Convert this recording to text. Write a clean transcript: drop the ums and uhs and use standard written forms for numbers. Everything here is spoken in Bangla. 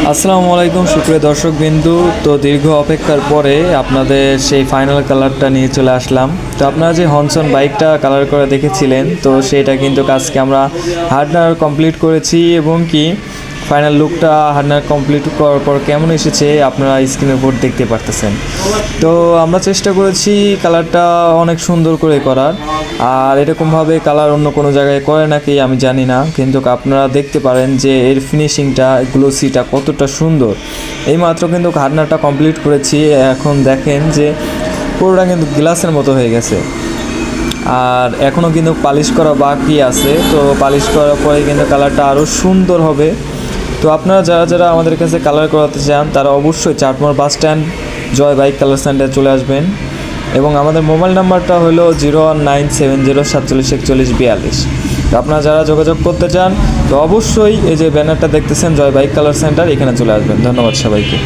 আসসালামু আলাইকুম সুপ্রিয় দর্শকবিন্দু। তো দীর্ঘ অপেক্ষার পরে আপনাদের সেই ফাইনাল কালারটা নিয়ে চলে আসলাম। তো আপনারা যে হনসন বাইকটা কালার করে দেখেছিলেন, তো সেটা কিন্তু আজকে আমরা হার্ডনার কমপ্লিট করেছি এবং কি ফাইনাল লুকটা হার্ডনার কমপ্লিট করার পর কেমন এসেছে আপনারা স্ক্রিনের উপর দেখতে পারতেছেন। তো আমরা চেষ্টা করেছি কালারটা অনেক সুন্দর করে করার, আর এরকমভাবে কালার অন্য কোনো জায়গায় করে নাকি আমি জানি না, কিন্তু আপনারা দেখতে পারেন যে এর ফিনিশিংটা গ্লোসিটা কতটা সুন্দর। এইমাত্র কিন্তু হার্ডনারটা কমপ্লিট করেছি, এখন দেখেন যে পুরোটা কিন্তু গ্লাসের মতো হয়ে গেছে। আর এখনও কিন্তু পালিশ করা বাকি আছে, তো পালিশ করার পরে কিন্তু কালারটা আরও সুন্দর হবে। তো আপনারা যারা যারা আমাদের কাছে কালার করাতে চান তারা অবশ্যই চাটমোহর বাস স্ট্যান্ড জয় বাইক কালার সেন্টারে চলে আসবেন, এবং আমাদের মোবাইল নাম্বারটা হলো 01970474142। তো আপনারা যারা যোগাযোগ করতে চান তো অবশ্যই এই যে ব্যানারটা দেখতেছেন জয় বাইক কালার সেন্টার, এখানে চলে আসবেন। ধন্যবাদ সবাইকে।